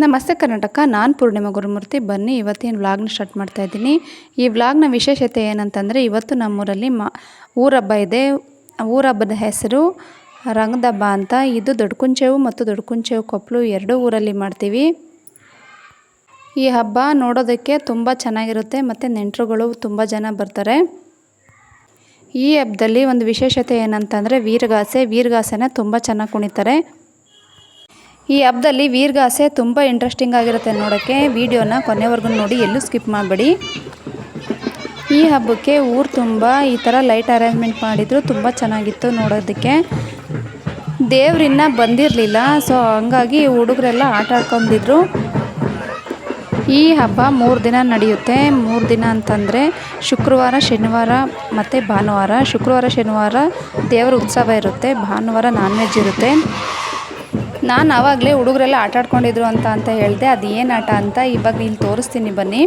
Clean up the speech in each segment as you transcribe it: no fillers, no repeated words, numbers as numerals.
ನಮಸ್ತೆ ಕರ್ನಾಟಕ, ನಾನು ಪೂರ್ಣಿಮಾ ಗುರುಮೂರ್ತಿ. ಬನ್ನಿ ಇವತ್ತಿನ ವ್ಲಾಗ್ನ ಸ್ಟಾರ್ಟ್ ಮಾಡ್ತಾ ಇದ್ದೀನಿ. ಈ ವ್ಲಾಗ್ನ ವಿಶೇಷತೆ ಏನಂತಂದರೆ, ಇವತ್ತು ನಮ್ಮೂರಲ್ಲಿ ಊರ ಹಬ್ಬ ಇದೆ. ಊರ ಹಬ್ಬದ ಹೆಸರು ರಂಗದ ಹಬ್ಬ ಅಂತ. ಇದು ದೊಡ್ಡಕುಂಚೇವು ಮತ್ತು ದೊಡ್ಡಕುಂಚೇವು ಕೊಪ್ಪಲು ಎರಡೂ ಊರಲ್ಲಿ ಮಾಡ್ತೀವಿ. ಈ ಹಬ್ಬ ನೋಡೋದಕ್ಕೆ ತುಂಬ ಚೆನ್ನಾಗಿರುತ್ತೆ ಮತ್ತು ನೆಂಟರುಗಳು ತುಂಬ ಜನ ಬರ್ತಾರೆ. ಈ ಹಬ್ಬದಲ್ಲಿ ಒಂದು ವಿಶೇಷತೆ ಏನಂತಂದರೆ ವೀರಗಾಸೆನ ತುಂಬ ಚೆನ್ನಾಗಿ ಕುಣಿತಾರೆ. ಈ ಹಬ್ಬದಲ್ಲಿ ವೀರಗಾಸೆ ತುಂಬ ಇಂಟ್ರೆಸ್ಟಿಂಗ್ ಆಗಿರುತ್ತೆ ನೋಡೋಕ್ಕೆ. ವಿಡಿಯೋನ ಕೊನೆವರೆಗೂ ನೋಡಿ, ಎಲ್ಲೂ ಸ್ಕಿಪ್ ಮಾಡಬೇಡಿ. ಈ ಹಬ್ಬಕ್ಕೆ ಊರು ತುಂಬ ಈ ಥರ ಲೈಟ್ ಅರೇಂಜ್ಮೆಂಟ್ ಮಾಡಿದ್ರು, ತುಂಬ ಚೆನ್ನಾಗಿತ್ತು ನೋಡೋದಕ್ಕೆ. ದೇವ್ರಿನ್ನ ಬಂದಿರಲಿಲ್ಲ, ಸೊ ಹಂಗಾಗಿ ಹುಡುಗರೆಲ್ಲ ಆಟ ಆಡ್ಕೊಂಡಿದ್ರು. ಈ ಹಬ್ಬ 3 ದಿನ ನಡೆಯುತ್ತೆ. 3 ದಿನ ಅಂತಂದರೆ ಶುಕ್ರವಾರ, ಶನಿವಾರ ಮತ್ತು ಭಾನುವಾರ. ಶುಕ್ರವಾರ ಶನಿವಾರ ದೇವರ ಉತ್ಸವ ಇರುತ್ತೆ, ಭಾನುವಾರ ನಾನ್ ವೆಜ್ ಇರುತ್ತೆ. ನಾನು ಆವಾಗಲೇ ಹುಡುಗರೆಲ್ಲ ಆಟ ಆಡ್ಕೊಂಡಿದ್ರು ಅಂತ ಹೇಳಿದೆ. ಅದು ಏನು ಆಟ ಅಂತ ಇವಾಗ ಇಲ್ಲಿ ತೋರಿಸ್ತೀನಿ ಬನ್ನಿ.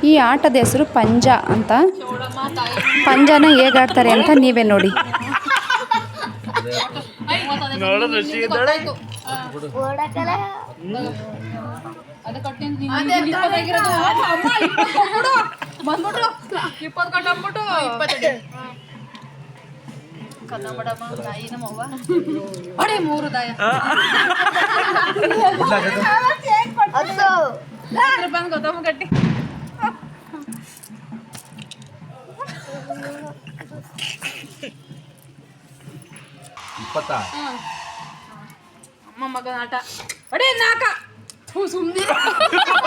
ಈ ಆಟದ ಹೆಸರು ಪಂಜ ಅಂತ. ಪಂಜನ ಹೇಗೆ ಆಡ್ತಾರೆ ಅಂತ ನೀವೇ ನೋಡಿ.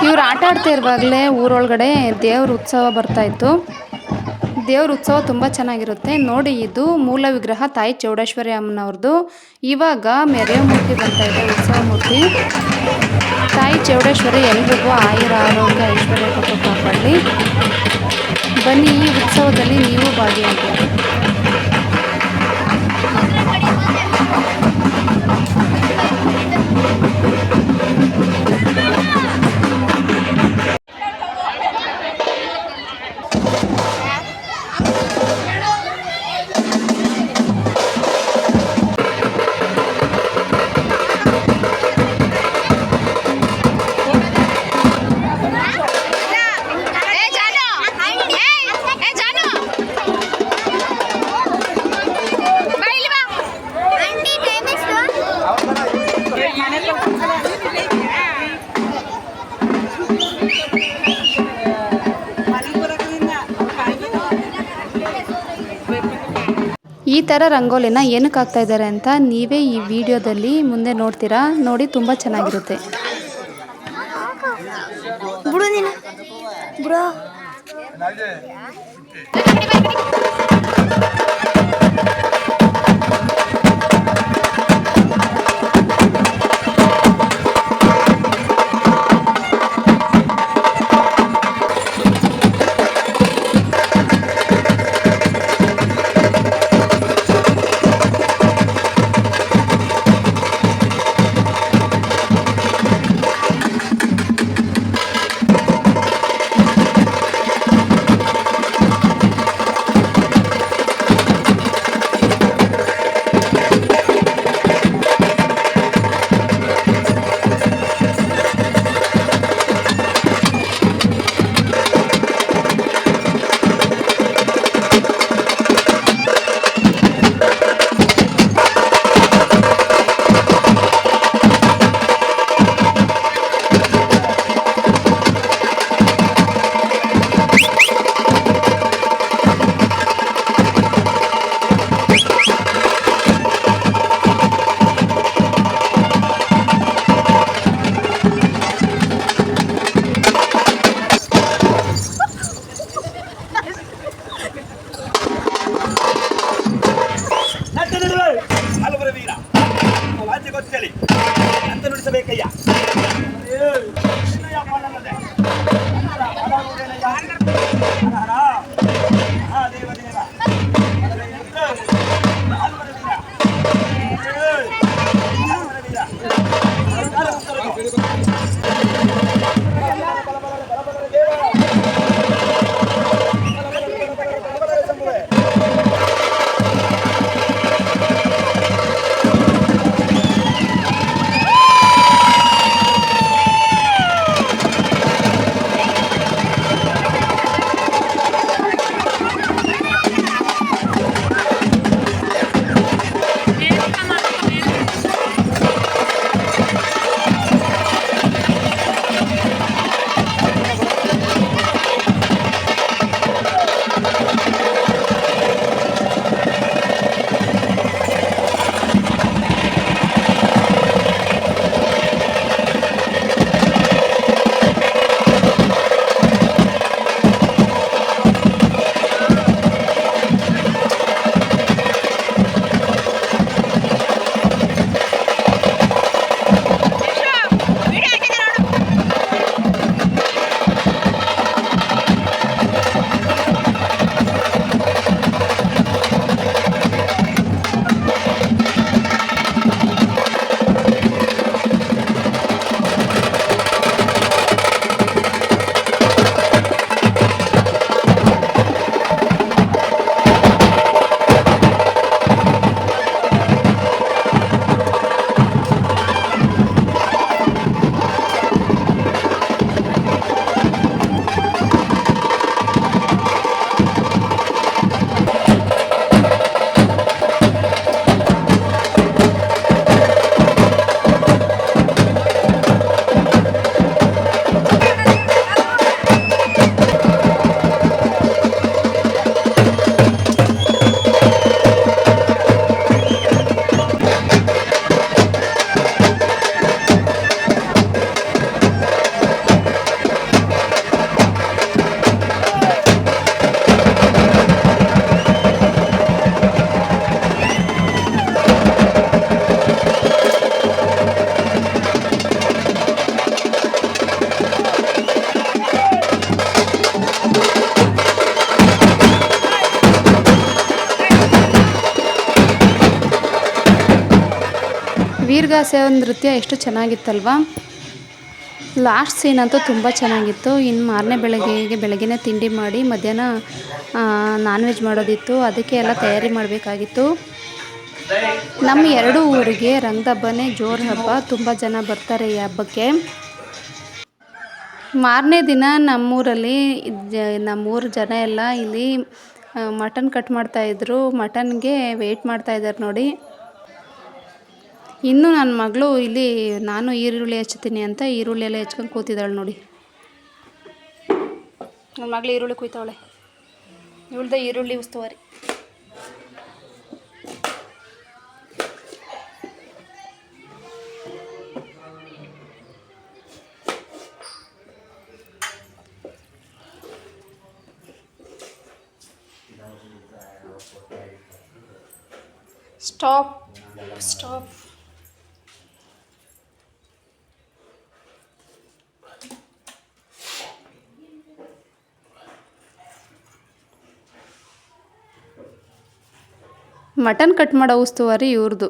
ಇವ್ರು ಆಟ ಆಡ್ತಾ ಇರುವಾಗಲೇ ಊರೊಳಗಡೆ ದೇವ್ರ ಉತ್ಸವ ಬರ್ತಾಯಿತ್ತು. ದೇವ್ರ ಉತ್ಸವ ತುಂಬ ಚೆನ್ನಾಗಿರುತ್ತೆ ನೋಡಿ. ಇದು ಮೂಲ ವಿಗ್ರಹ ತಾಯಿ ಚೌಡೇಶ್ವರಿ ಅಮ್ಮನವ್ರದ್ದು. ಇವಾಗ ಮೆರೆಯೋ ಮೂರ್ತಿ ಬರ್ತಾ ಇದೆ, ಉತ್ಸವ ಮೂರ್ತಿ. ತಾಯಿ ಚೌಡೇಶ್ವರಿ ಎಲ್ರಿಗೂ ಆರೋಗ್ಯ ಐಶ್ವರ್ಯ ಕೊಟ್ಟು ಕಾಪಾಡಲಿ. ಬನ್ನಿ, ಈ ಉತ್ಸವದಲ್ಲಿ ನೀವು ಭಾಗಿಯಾಗಿ. ಈ ಥರ ರಂಗೋಲಿನ ಏನಕ್ಕೆ ಹಾಕ್ತಾ ಇದ್ದಾರೆ ಅಂತ ನೀವೇ ಈ ವಿಡಿಯೋದಲ್ಲಿ ಮುಂದೆ ನೋಡ್ತೀರಾ. ನೋಡಿ, ತುಂಬ ಚೆನ್ನಾಗಿರುತ್ತೆ. ವೀರಗಾಸೆ ನೃತ್ಯ ಎಷ್ಟು ಚೆನ್ನಾಗಿತ್ತಲ್ವಾ. ಲಾಸ್ಟ್ ಸೀನ್ ಅಂತೂ ತುಂಬ ಚೆನ್ನಾಗಿತ್ತು. ಇನ್ನು ಮಾರನೇ ಬೆಳಗ್ಗೆನೇ ತಿಂಡಿ ಮಾಡಿ ಮಧ್ಯಾಹ್ನ ನಾನ್ ವೆಜ್ ಮಾಡೋದಿತ್ತು. ಅದಕ್ಕೆ ಎಲ್ಲ ತಯಾರಿ ಮಾಡಬೇಕಾಗಿತ್ತು. ನಮ್ಮ 2 ಊರಿಗೆ ರಂಗದ ಹಬ್ಬನೇ ಜೋರು ಹಬ್ಬ. ತುಂಬ ಜನ ಬರ್ತಾರೆ ಈ ಹಬ್ಬಕ್ಕೆ. ಮಾರನೇ ದಿನ ನಮ್ಮೂರಲ್ಲಿ ನಮ್ಮೂರು ಜನ ಎಲ್ಲ ಇಲ್ಲಿ ಮಟನ್ ಕಟ್ ಮಾಡ್ತಾಯಿದ್ರು. ಮಟನ್ಗೆ ವೆಯ್ಟ್ ಮಾಡ್ತಾಯಿದ್ದಾರೆ ನೋಡಿ. ಇನ್ನು ನನ್ನ ಮಗಳು ಇಲ್ಲಿ ನಾನು ಈರುಳ್ಳಿ ಹಚ್ತೀನಿ ಅಂತ ಈರುಳ್ಳಿ ಎಲ್ಲ ಹೆಚ್ಕೊಂಡು ಕೂತಿದ್ದಾಳೆ ನೋಡಿ. ನನ್ನ ಮಗಳು ಈರುಳ್ಳಿ ಕುಯ್ತಾವಳೆ. ಇವಳ್ದ ಈರುಳ್ಳಿ ಉಸ್ತುವಾರಿ. ಸ್ಟಾಪ್. ಮಟನ್ ಕಟ್ ಮಾಡೋ ಉಸ್ತುವಾರಿ ಇವ್ರದ್ದು.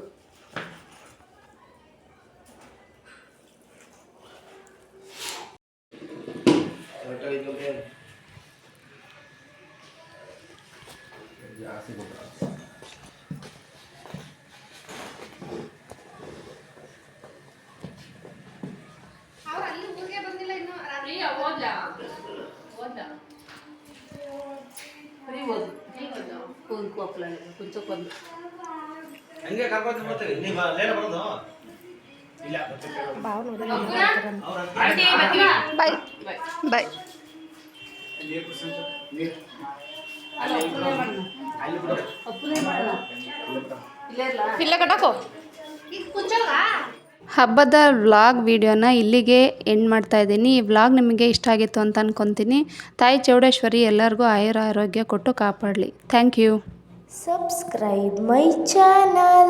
ಬಾಯ್. ಹಬ್ಬದ ವ್ಲಾಗ್ ವಿಡಿಯೋನ ಇಲ್ಲಿಗೆ ಎಂಡ್ ಮಾಡ್ತಾ ಇದ್ದೀನಿ. ಈ ವ್ಲಾಗ್ ನಿಮಗೆ ಇಷ್ಟ ಆಗಿತ್ತು ಅಂತ ಅಂದ್ಕೊತೀನಿ. ತಾಯಿ ಚೌಡೇಶ್ವರಿ ಎಲ್ಲರಿಗೂ ಆರೋಗ್ಯ ಕೊಟ್ಟು ಕಾಪಾಡಲಿ. Thank you. Subscribe my channel.